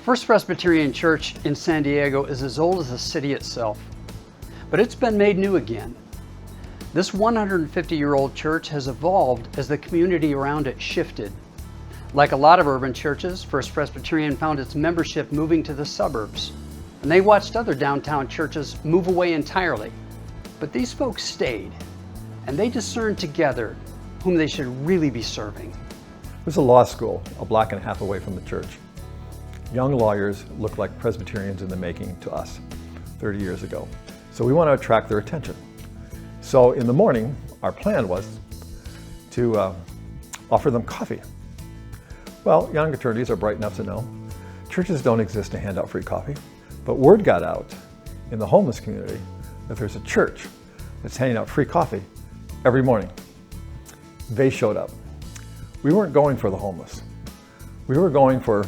First Presbyterian Church in San Diego is as old as the city itself, but it's been made new again. This 150-year-old church has evolved as the community around it shifted. Like a lot of urban churches, First Presbyterian found its membership moving to the suburbs, and they watched other downtown churches move away entirely. But these folks stayed, and they discerned together whom they should really be serving. There's a law school a block and a half away from the church. Young lawyers look like Presbyterians in the making to us 30 years ago. So we want to attract their attention. So in the morning, our plan was to offer them coffee. Well, young attorneys are bright enough to know churches don't exist to hand out free coffee, but word got out in the homeless community that there's a church that's handing out free coffee every morning. They showed up. We weren't going for the homeless. We were going for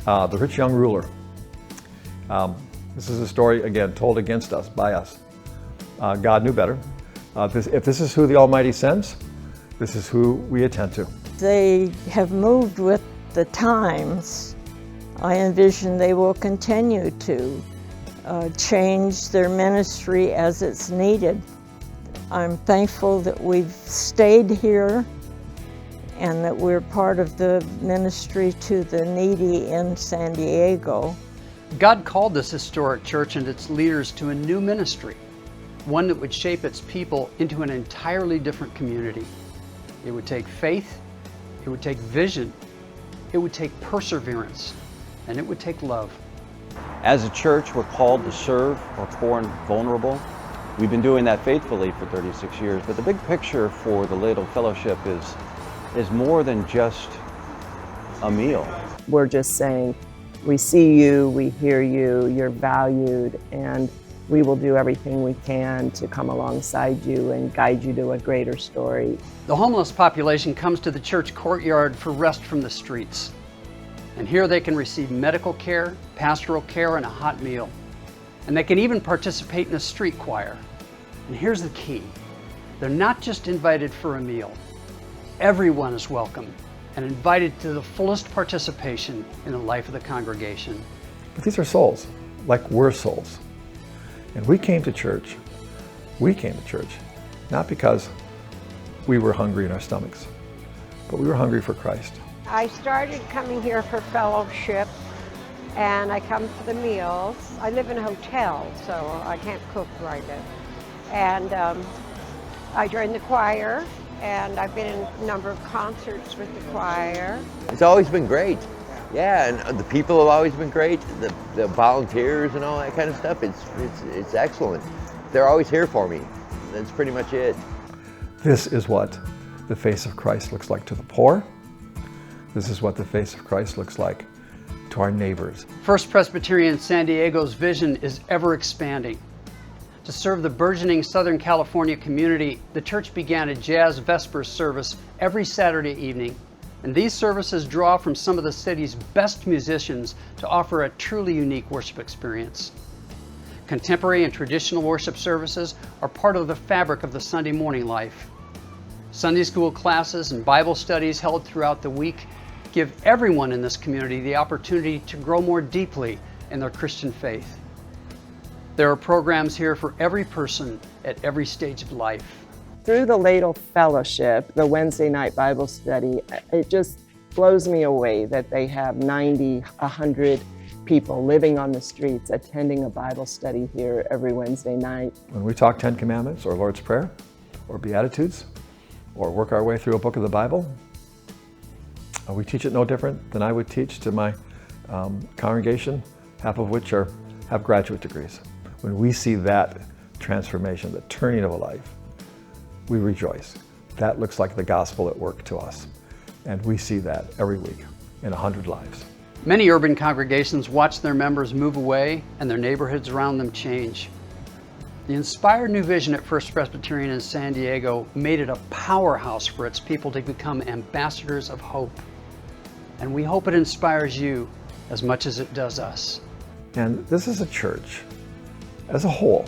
the rich young ruler. This is a story, again, told against us, by us. God knew better. If this is who the Almighty sends, this is who we attend to. They have moved with the times. I envision they will continue to change their ministry as it's needed. I'm thankful that we've stayed here and that we're part of the ministry to the needy in San Diego. God called this historic church and its leaders to a new ministry, one that would shape its people into an entirely different community. It would take faith, it would take vision, it would take perseverance, and it would take love. As a church, we're called to serve our poor and vulnerable. We've been doing that faithfully for 36 years, but the big picture for the Ladle Fellowship is more than just a meal. We're just saying, we see you, we hear you, you're valued, and we will do everything we can to come alongside you and guide you to a greater story. The homeless population comes to the church courtyard for rest from the streets. And here they can receive medical care, pastoral care, and a hot meal. And they can even participate in a street choir. And here's the key. They're not just invited for a meal. Everyone is welcome and invited to the fullest participation in the life of the congregation. But these are souls, like we're souls. And we came to church not because we were hungry in our stomachs, but we were hungry for Christ. I started coming here for fellowship, and I come for the meals. I live in a hotel, so I can't cook right now. And I joined the choir, and I've been in a number of concerts with the choir. It's always been great. Yeah, and the people have always been great. The volunteers and all that kind of stuff, it's excellent. They're always here for me. That's pretty much it. This is what the face of Christ looks like to the poor. This is what the face of Christ looks like to our neighbors. First Presbyterian San Diego's vision is ever expanding. To serve the burgeoning Southern California community, the church began a jazz vespers service every Saturday evening. And these services draw from some of the city's best musicians to offer a truly unique worship experience. Contemporary and traditional worship services are part of the fabric of the Sunday morning life. Sunday school classes and Bible studies held throughout the week give everyone in this community the opportunity to grow more deeply in their Christian faith. There are programs here for every person at every stage of life. Through the Ladle Fellowship, the Wednesday night Bible study, it just blows me away that they have 90, 100 people living on the streets attending a Bible study here every Wednesday night. When we talk Ten Commandments or Lord's Prayer or Beatitudes or work our way through a book of the Bible, we teach it no different than I would teach to my congregation, half of which have graduate degrees. When we see that transformation, the turning of a life, we rejoice. That looks like the gospel at work to us. And we see that every week in 100 lives. Many urban congregations watch their members move away and their neighborhoods around them change. The inspired new vision at First Presbyterian in San Diego made it a powerhouse for its people to become ambassadors of hope. And we hope it inspires you as much as it does us. And this is a church as a whole,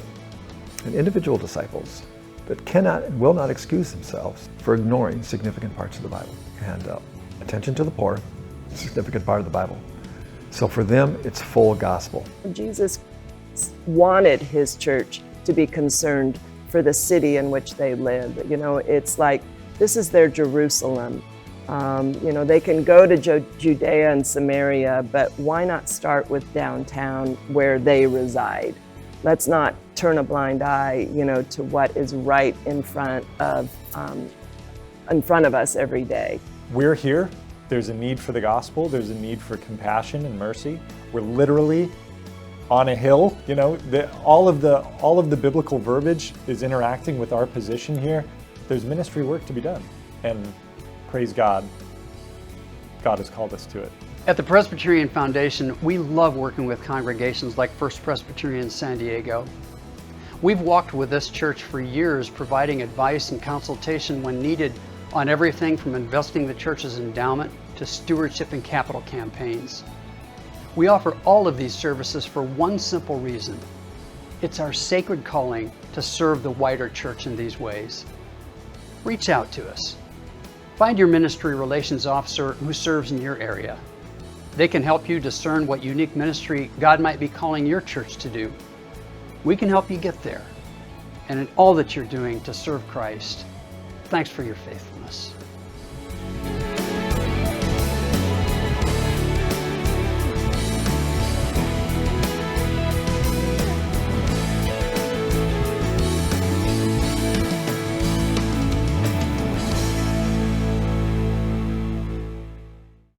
and individual disciples that cannot and will not excuse themselves for ignoring significant parts of the Bible. And attention to the poor, a significant part of the Bible. So for them, it's full gospel. Jesus wanted his church to be concerned for the city in which they live. You know, it's like, this is their Jerusalem. You know, they can go to Judea and Samaria, but why not start with downtown where they reside? Let's not turn a blind eye, you know, to what is right in front of us every day. We're here. There's a need for the gospel. There's a need for compassion and mercy. We're literally on a hill. You know, all of the biblical verbiage is interacting with our position here. There's ministry work to be done, and praise God, God has called us to it. At the Presbyterian Foundation, we love working with congregations like First Presbyterian San Diego. We've walked with this church for years, providing advice and consultation when needed on everything from investing the church's endowment to stewardship and capital campaigns. We offer all of these services for one simple reason. It's our sacred calling to serve the wider church in these ways. Reach out to us. Find your ministry relations officer who serves in your area. They can help you discern what unique ministry God might be calling your church to do. We can help you get there, and in all that you're doing to serve Christ. Thanks for your faithfulness.